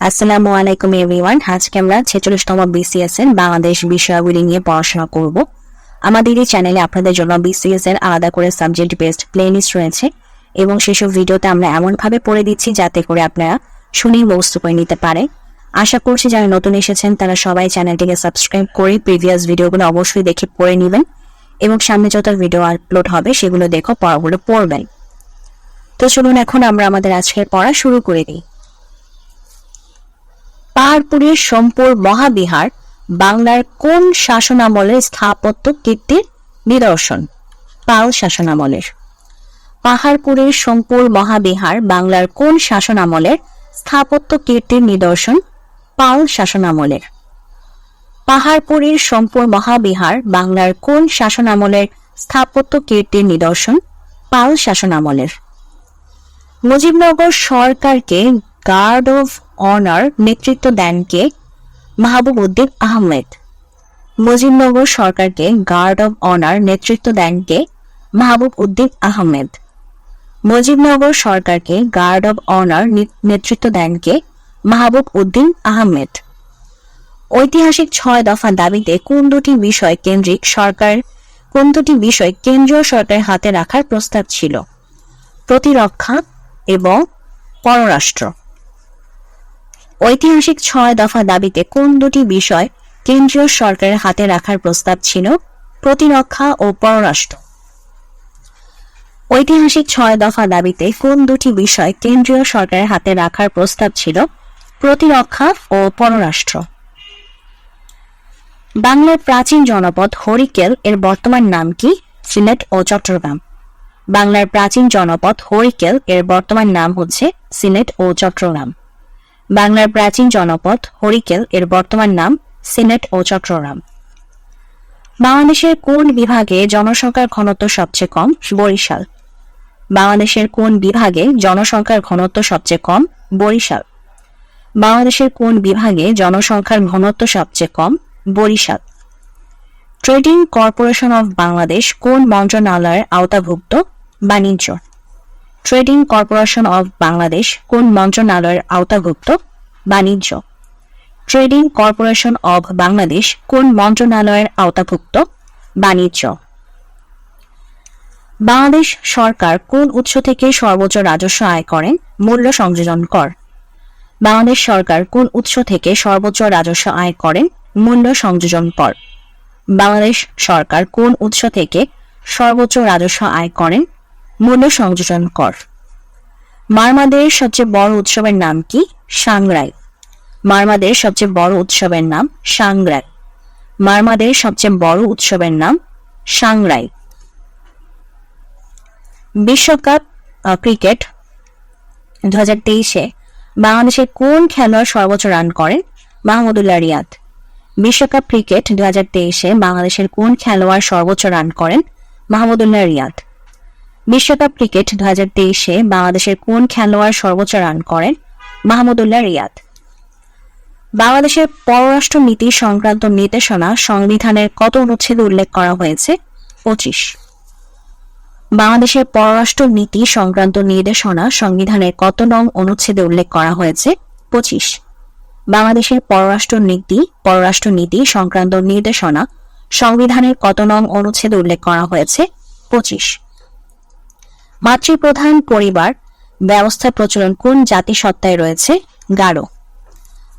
আসসালামু আলাইকুম এভরিওয়ান। আজকে আমরা 46তম বিসিএস এর বাংলাদেশ বিষয়াবলী নিয়ে পড়াশোনা করব। আমাদের এই চ্যানেলে আপনাদের জন্য বিসিএস এর আলাদা করে সাবজেক্ট বেসড প্লেলিস্ট রয়েছে এবং সেসব ভিডিওতে আমরা এমনভাবে পড়ে দিচ্ছি যাতে করে আপনারা শুনেই মুখস্থ করে নিতে পারেন। আশা করছি যারা নতুন এসেছেন তারা সবাই চ্যানেলটিকে সাবস্ক্রাইব করে প্রিভিয়াস ভিডিওগুলো অবশ্যই দেখে পড়ে নেবেন এবং সামনে যত ভিডিও আপলোড হবে সেগুলো দেখো পড়াগুলো পড়বেন। তো চলুন এখন আমরা আমাদের আজকের পড়া শুরু করে দিই। পাহাড়পুরের সোমপুর মহাবিহার বাংলার কোন শাসনামলের স্থাপত্য কীর্তির নিদর্শন? পাল শাসনামলের। পাহাড়পুরের সোমপুর মহাবিহার বাংলার কোন শাসনামলের স্থাপত্য কীর্তির নিদর্শন? পাল শাসনামলের। পাহাড়পুরের সোমপুর মহাবিহার বাংলার কোন শাসনামলের স্থাপত্য কীর্তির নিদর্শন? পাল শাসনামলের। মুজিবনগর সরকারকে গার্ড অফ অনার নেতৃত্ব দেন কে? মাহবুব উদ্দিন আহমেদ। মুজিবনগর সরকারকে গার্ড অফ অনার নেতৃত্ব দেন কে? মাহবুব উদ্দিন আহমেদ। মুজিবনগর সরকারকে গার্ড অফ অনার নেতৃত্ব দেন কে? মাহবুব উদ্দিন আহমেদ। ঐতিহাসিক 6 দফা দাবিতে কোন দুটি বিষয় কেন্দ্রীয় সরকারের হাতে রাখার প্রস্তাব ছিল? প্রতিরক্ষা এবং পররাষ্ট্র। ঐতিহাসিক 6 দফা দাবিতে কোন দুটি বিষয় কেন্দ্রীয় সরকারের হাতে রাখার প্রস্তাব ছিল? প্রতিরক্ষা ও পররাষ্ট্র। ঐতিহাসিক 6 দফা দাবিতে কোন দুটি বিষয় কেন্দ্রীয় সরকারের হাতে রাখার প্রস্তাব ছিল? প্রতিরক্ষা ও পররাষ্ট্র। বাংলার প্রাচীন জনপদ হরিকেল এর বর্তমান নাম কি? সিলেট ও চট্টগ্রাম। বাংলার প্রাচীন জনপদ হরিকেল এর বর্তমান নাম হচ্ছে সিলেট ও চট্টগ্রাম। বাংলার প্রাচীন জনপদ হরিকেল এর বর্তমান নাম সিলেট ও চট্টগ্রাম। বাংলাদেশের কোন বিভাগে জনসংখ্যার ঘনত্ব সবচেয়ে কম? বরিশাল। বাংলাদেশের কোন বিভাগে জনসংখ্যার ঘনত্ব সবচেয়ে কম? বরিশাল। বাংলাদেশের কোন বিভাগে জনসংখ্যার ঘনত্ব সবচেয়ে কম? Barishal. Trading corporation of Bangladesh কোন মন্ত্রণালয়ের আওতাভুক্ত? বাণিজ্য। ট্রেডিং কর্পোরেশন অফ বাংলাদেশ কোন মন্ত্রণালয়ের আওতাভুক্ত? বাণিজ্য। ট্রেডিং কর্পোরেশন অফ বাংলাদেশ কোন মন্ত্রণালয়ের আওতাভুক্ত? বাণিজ্য। বাংলাদেশ সরকার কোন উৎস থেকে সর্বোচ্চ রাজস্ব আয় করেন? মূল্য সংযোজন কর। বাংলাদেশ সরকার কোন উৎস থেকে সর্বোচ্চ রাজস্ব আয় করেন? মূল্য সংযোজন কর। বাংলাদেশ সরকার কোন উৎস থেকে সর্বোচ্চ রাজস্ব আয় করেন? মূল্য সংযোজন কর। মারমাদের সবচেয়ে বড় উৎসবের নাম কি? সাংগ্রাই। মারমাদের সবচেয়ে বড় উৎসবের নাম সাংগ্রাই। মারমাদের সবচেয়ে বড় উৎসবের নাম সাংগ্রাই। বিশ্বকাপ ক্রিকেট 2023-এ বাংলাদেশের কোন খেলোয়াড় সর্বোচ্চ রান করেন? মাহমুদুল্লাহ রিয়াদ। বিশ্বকাপ ক্রিকেট 2023-এ বাংলাদেশের কোন খেলোয়াড় সর্বোচ্চ রান করেন? মাহমুদুল্লাহ রিয়াদ। বিশ্বকাপ ক্রিকেট 2023-এ বাংলাদেশের কোন খেলোয়াড় সর্বোচ্চ রান করেন? মাহমুদুল্লাহ রিয়াদ। বাংলাদেশের পররাষ্ট্র নীতি সংক্রান্ত নির্দেশনা সংবিধানের কত অনুচ্ছেদে উল্লেখ করা হয়েছে? 25। বাংলাদেশের পররাষ্ট্র নীতি সংক্রান্ত নির্দেশনা সংবিধানের কত নং অনুচ্ছেদে উল্লেখ করা হয়েছে? 25। বাংলাদেশের পররাষ্ট্র নীতি সংক্রান্ত নির্দেশনা সংবিধানের কত নং অনুচ্ছেদে উল্লেখ করা হয়েছে? 25। মাতৃপ্রধান পরিবার ব্যবস্থার প্রচলন কোন জাতিসত্তায় রয়েছে? গারো।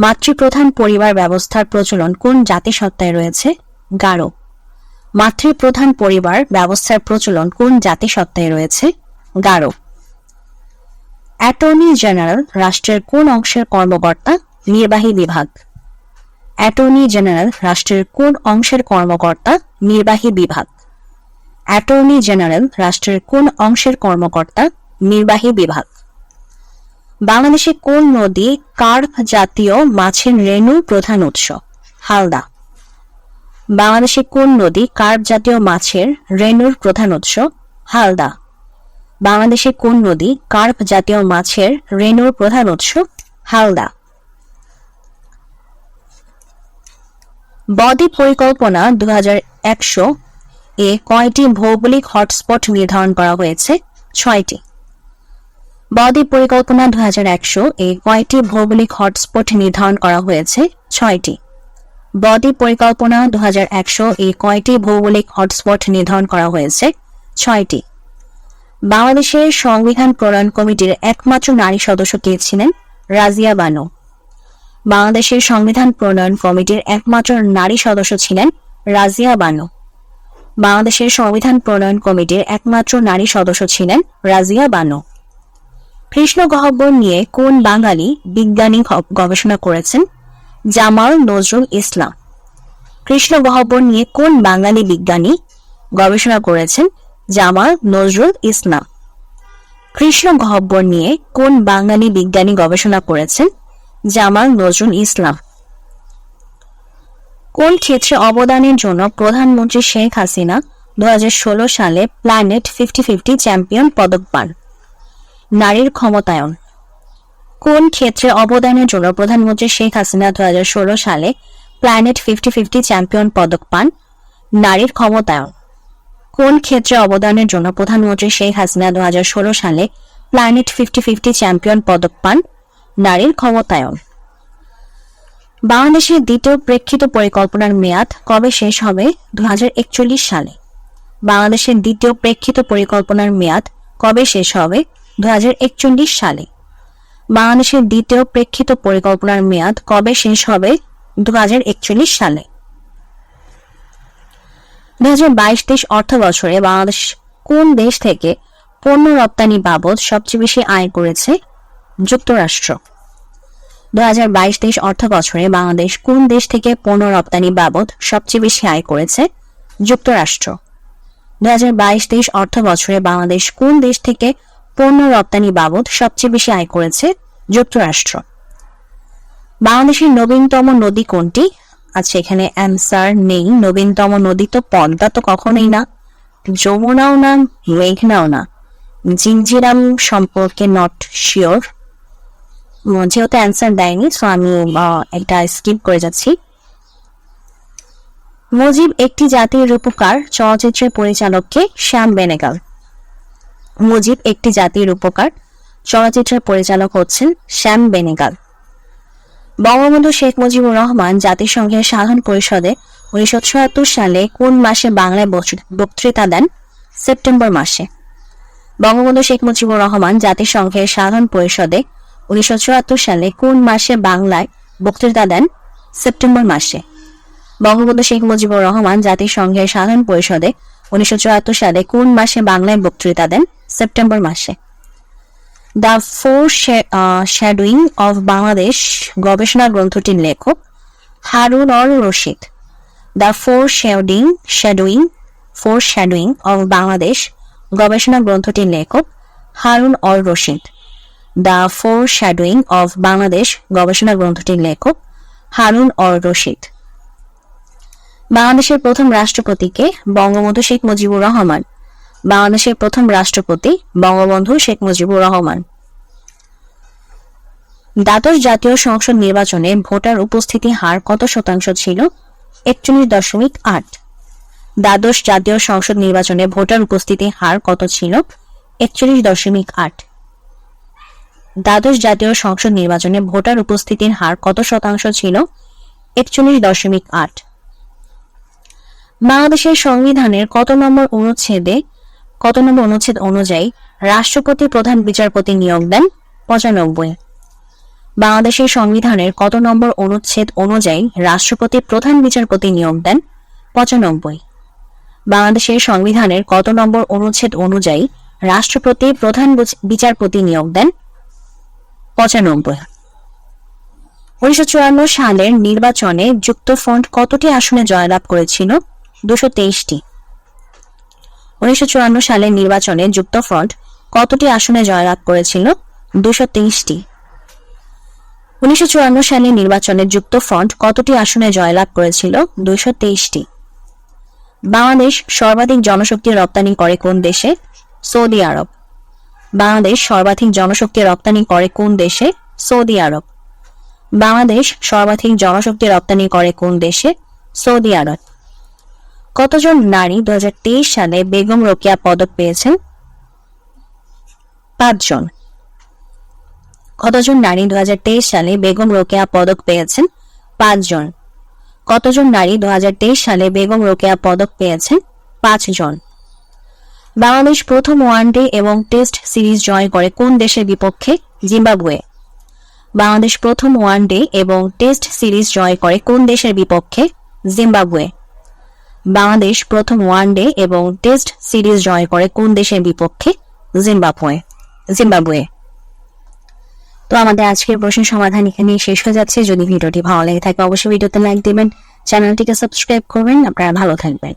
মাতৃপ্রধান পরিবার ব্যবস্থার প্রচলন কোন জাতিসত্তায় রয়েছে? গারো। মাতৃপ্রধান পরিবার ব্যবস্থার প্রচলন কোন জাতিসত্তায় রয়েছে? গারো। অ্যাটর্নি জেনারেল রাষ্ট্রের কোন অংশের কর্মকর্তা? নির্বাহী বিভাগ। অ্যাটর্নি জেনারেল রাষ্ট্রের কোন অংশের কর্মকর্তা? নির্বাহী বিভাগ। অ্যাটর্নি জেনারেল রাষ্ট্রের কোন অংশের কর্মকর্তা? নির্বাহী বিভাগ। বাংলাদেশে কোন নদী কার্প জাতীয় মাছের রেণুর প্রধান উৎস? হালদা। বাংলাদেশে কোন নদী কার্প জাতীয় মাছের রেণুর প্রধান উৎস? হালদা। বাংলাদেশে কোন নদী কার্প জাতীয় মাছের রেণুর প্রধান উৎস? হালদা। বদ্বীপ পরিকল্পনা 2100 এ কয়টি ভৌগোলিক হটস্পট নির্ধারণ করা হয়েছে? 6টি। বদ্বীপ পরিকল্পনা 2100 এ কয়টি ভৌগোলিক হটস্পট নির্ধারণ করা হয়েছে? 6টি। বদ্বীপ পরিকল্পনা 2100 এ কয়টি ভৌগোলিক হটস্পট নির্ধারণ করা হয়েছে? 6টি। বাংলাদেশের সংবিধান প্রণয়ন কমিটির একমাত্র নারী সদস্য কে ছিলেন? রাজিয়া বানু। বাংলাদেশের সংবিধান প্রণয়ন কমিটির একমাত্র নারী সদস্য ছিলেন রাজিয়া বানু। বাংলাদেশের সংবিধান প্রণয়ন কমিটির একমাত্র নারী সদস্য ছিলেন রাজিয়া বানু। কৃষ্ণ গহ্বর নিয়ে কোন বাঙালি বিজ্ঞানী গবেষণা করেছেন? জামাল নজরুল ইসলাম। কৃষ্ণ গহ্বর নিয়ে কোন বাঙালি বিজ্ঞানী গবেষণা করেছেন? জামাল নজরুল ইসলাম। কৃষ্ণ গহ্বর নিয়ে কোন বাঙালি বিজ্ঞানী গবেষণা করেছেন? জামাল নজরুল ইসলাম। কোন ক্ষেত্রে অবদানের জন্য প্রধানমন্ত্রী শেখ হাসিনা 2016 সালে প্ল্যানেট 50-50 চ্যাম্পিয়ন পদক পান? নারীর ক্ষমতায়ন। কোন ক্ষেত্রে অবদানের জন্য প্রধানমন্ত্রী শেখ হাসিনা 2016 সালে প্ল্যানেট 50-50 চ্যাম্পিয়ন পদক পান? নারীর ক্ষমতায়ন। কোন ক্ষেত্রে অবদানের জন্য প্রধানমন্ত্রী শেখ হাসিনা 2016 সালে প্ল্যানেট 50-50 চ্যাম্পিয়ন পদক পান? নারীর ক্ষমতায়ন। বাংলাদেশের দ্বিতীয় প্রেক্ষিত পরিকল্পনার মেয়াদ কবে শেষ হবে? 2041 সালে। বাংলাদেশের দ্বিতীয় প্রেক্ষিত পরিকল্পনার মেয়াদ কবে শেষ হবে? 2041 সালে। বাংলাদেশের দ্বিতীয় প্রেক্ষিত পরিকল্পনার মেয়াদ কবে শেষ হবে? 2041 সালে। 2022-23 অর্থ বছরে বাংলাদেশ কোন দেশ থেকে পণ্য রপ্তানি বাবদ সবচেয়ে বেশি আয় করেছে? যুক্তরাষ্ট্র। 2022-23 অর্থ বছরে বাংলাদেশ কোন দেশ থেকে পণ্য রপ্তানি বাবদ সবচেয়ে বেশি আয় করেছে? যুক্তরাষ্ট্র। 2022-23 অর্থ বছরে বাংলাদেশ কোন দেশ থেকে পণ্য রপ্তানি বাবদ সবচেয়ে বেশি আয় করেছে? যুক্তরাষ্ট্র। বাংলাদেশের নবীনতম নদী কোনটি? আচ্ছা, এখানে অ্যান্সার নেই। নবীনতম নদী তো পদ্মা তো কখনোই না, যমুনাও না, মেঘনাও না। জিঞ্জিরাম সম্পর্কে নট শিওর, যেহেতু অ্যান্সার দেয়নি সো আমি এটা স্কিপ করে যাচ্ছি। মুজিব একটি জাতির রূপকার চলচ্চিত্রের পরিচালককে? শ্যাম বেনেগাল। মুজিব একটি জাতির রূপকার চলচ্চিত্রের পরিচালক হচ্ছেন শ্যাম বেনেগাল। বঙ্গবন্ধু শেখ মুজিবুর রহমান জাতিসংঘের সাধারণ পরিষদে 1974 সালে কোন মাসে বাংলায় বক্তৃতা দেন? সেপ্টেম্বর মাসে। বঙ্গবন্ধু শেখ মুজিবুর রহমান জাতিসংঘের সাধারণ পরিষদে 1974 সালে কোন মাসে বাংলায় বক্তৃতা দেন? সেপ্টেম্বর মাসে। বঙ্গবন্ধু শেখ মুজিবুর রহমান জাতিসংঘের সাধারণ পরিষদে 1974 সালে কোন মাসে বাংলায় বক্তৃতা দেন? সেপ্টেম্বর মাসে। দ্য ফোরশ্যাডোয়িং অফ বাংলাদেশ গবেষণা গ্রন্থটির লেখক Harun or Rashid. The foreshadowing of Bangladesh গবেষণা গ্রন্থটির লেখক Harun or Rashid. The foreshadowing of Bangladesh গবেষণা গ্রন্থটির লেখক হারুন অর রশিদ। বাংলাদেশের প্রথম রাষ্ট্রপতিকে? বঙ্গবন্ধু শেখ মুজিবুর রহমান। বাংলাদেশের প্রথম রাষ্ট্রপতি বঙ্গবন্ধু শেখ মুজিবুর রহমান। দ্বাদশ জাতীয় সংসদ নির্বাচনে ভোটার উপস্থিতি হার কত শতাংশ ছিল? 41.8। দ্বাদশ জাতীয় সংসদ নির্বাচনে ভোটার উপস্থিতি হার কত ছিল? 41.8। দ্বাদশ জাতীয় সংসদ নির্বাচনে ভোটার উপস্থিতির হার কত শতাংশ ছিল? 41.8। বাংলাদেশের সংবিধানের কত নম্বর অনুচ্ছেদ অনুযায়ী রাষ্ট্রপতি প্রধান বিচারপতি নিয়োগ দেন? 95। বাংলাদেশের সংবিধানের কত নম্বর অনুচ্ছেদ অনুযায়ী রাষ্ট্রপতি প্রধান বিচারপতি নিয়োগ দেন? 95। বাংলাদেশের সংবিধানের কত নম্বর অনুচ্ছেদ অনুযায়ী রাষ্ট্রপতি প্রধান বিচারপতি নিয়োগ দেন? 95। 1954 সালের নির্বাচনে যুক্তফ্রন্ট কতটি আসনে জয়লাভ করেছিল? 223টি। 1954 সালের নির্বাচনে যুক্তফ্রন্ট কতটি আসনে জয়লাভ করেছিল? 223টি। 1954 সালের নির্বাচনে যুক্তফ্রন্ট কতটি আসনে জয়লাভ করেছিল? 223টি। বাংলাদেশ সর্বাধিক জনশক্তি রপ্তানি করে কোন দেশে? সৌদি আরব। বাংলাদেশ সর্বাধিক জনশক্তি রপ্তানি করে কোন দেশে? সৌদি আরব। বাংলাদেশ সর্বাধিক জনশক্তি রপ্তানি করে কোন দেশে? সৌদি আরব। কতজন নারী 2023 সালে বেগম রোকেয়া পদক পেয়েছেন? 5 জন। কতজন নারী 2023 সালে বেগম রোকেয়া পদক পেয়েছেন? 5 জন। কতজন নারী 2023 সালে বেগম রোকেয়া পদক পেয়েছেন? 5 জন। বাংলাদেশ প্রথম ওয়ানডে এবং টেস্ট সিরিজ জয় করে কোন দেশের বিপক্ষে? জিম্বাবুয়ে। বাংলাদেশ প্রথম ওয়ানডে এবং টেস্ট সিরিজ জয় করে কোন দেশের বিপক্ষে? জিম্বাবুয়ে। বাংলাদেশ প্রথম ওয়ানডে এবং টেস্ট সিরিজ জয় করে কোন দেশের বিপক্ষে? জিম্বাবুয়ে। তো আমাদের আজকের প্রশ্নের সমাধান এখানে শেষ হয়ে যাচ্ছে। যদি ভিডিওটি ভালো লেগে থাকে অবশ্যই ভিডিওতে লাইক দিবেন, চ্যানেলটিকে সাবস্ক্রাইব করবেন। আপনারা ভালো থাকবেন।